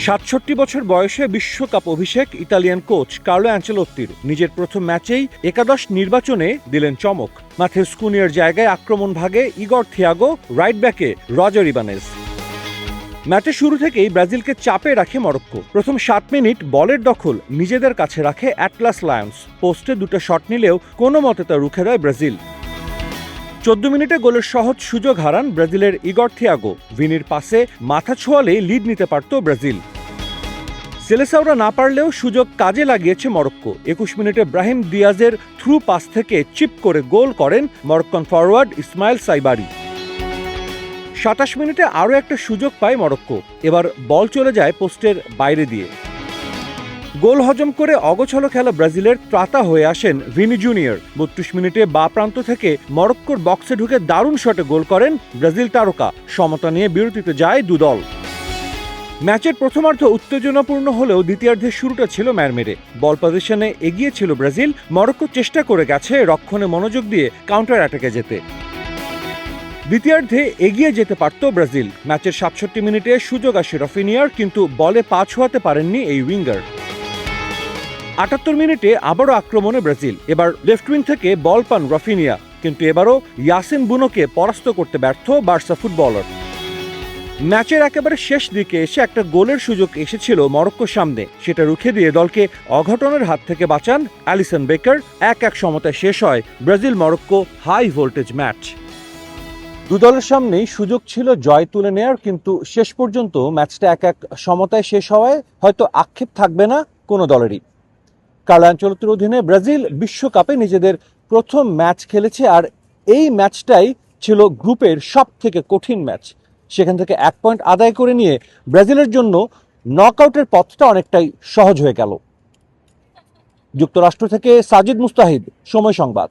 ৬৭ বছর বয়সে বিশ্বকাপ অভিষেক ইতালিয়ান কোচ কার্লো অ্যাঞ্চেলোত্তির। নিজের প্রথম ম্যাচেই একাদশ নির্বাচনে দিলেন চমক। মাথেউস কুনিয়ার জায়গায় আক্রমণ ভাগে ইগর থিয়াগো, রাইট ব্যাকে রজার ইবানেজ। ম্যাচের শুরু থেকেই ব্রাজিলকে চাপে রাখে মরক্কো। প্রথম ৭ মিনিট বলের দখল নিজেদের কাছে রাখে অ্যাটলাস লায়ন্স। পোস্টে দুটো শট নিলেও কোনো মতে তা রুখে দেয় ব্রাজিল। ১৪ মিনিটে গোলের সহজ সুযোগ হারান ব্রাজিলের ইগর থিয়াগো। ভিনির পাসে মাথা ছোঁয়ালেই লিড নিতে পারত ব্রাজিল। সেলেসাওরা না পারলেও সুযোগ কাজে লাগিয়েছে মরক্কো। ২১ মিনিটে ব্রাহিম দিয়াজের থ্রু পাস থেকে চিপ করে গোল করেন মরক্কন ফরওয়ার্ড ইসমাইল সাইবারি। ২৭ মিনিটে আরও একটা সুযোগ পায় মরক্কো। এবার বল চলে যায় পোস্টের বাইরে দিয়ে। গোল হজম করে অগোছালো খেলা ব্রাজিলের ত্রাতা হয়ে আসেন ভিনি জুনিয়র। ৩২ মিনিটে বাঁ প্রান্ত থেকে মরক্কোর বক্সে ঢুকে দারুণ শটে গোল করেন ব্রাজিল তারকা। সমতা নিয়ে বিরতিতে যায় দুদল। ম্যাচের প্রথমার্ধ উত্তেজনাপূর্ণ হলেও দ্বিতীয়ার্ধের শুরুটা ছিল ম্যারমেরে। বল পজিশনে এগিয়ে ছিল ব্রাজিল। মরক্কো চেষ্টা করে গেছে রক্ষণে মনোযোগ দিয়ে কাউন্টার অ্যাটাকে যেতে। দ্বিতীয়ার্ধে এগিয়ে যেতে পারত ব্রাজিল। ম্যাচের ৬৭ মিনিটে সুযোগ আসে রফিনিয়ার, কিন্তু বলে পা ছোঁয়াতে পারেননি এই উইঙ্গার। ৭৮ মিনিটে আবারও আক্রমণে ব্রাজিল। এবার লেফট উইং থেকে বল পান রফিনিয়া, কিন্তু এবারও ইয়াসিন বুনোকে পরাস্ত করতে ব্যর্থ বার্সা ফুটবলার। ম্যাচের একেবারে শেষ দিকে এসে একটা গোলের সুযোগ এসেছিল মরক্কোর সামনে। সেটা রুখে দিয়ে দলকে অঘটনের হাত থেকে বাঁচান অ্যালিসন বেকার। ১-১ সমতায় শেষ হয় Brazil Morocco high voltage match. দু দলের সামনেই সুযোগ ছিল জয় তুলে নেয়ার, কিন্তু শেষ পর্যন্ত ম্যাচটা ১-১ সমতায় শেষ হওয়ায় হয়তো আক্ষেপ থাকবে না কোনো দলেরই। কার্লো অ্যাঞ্চেলোত্তির অধীনে ব্রাজিল বিশ্বকাপে নিজেদের প্রথম ম্যাচ খেলেছে, আর এই ম্যাচটাই ছিল গ্রুপের সব থেকে কঠিন ম্যাচ। সেখান থেকে ১ পয়েন্ট আদায় করে নিয়ে ব্রাজিলের জন্য নকআউটের পথটা অনেকটাই সহজ হয়ে গেল। যুক্তরাষ্ট্র থেকে সাজিদ মুস্তাহিদ, সময় সংবাদ।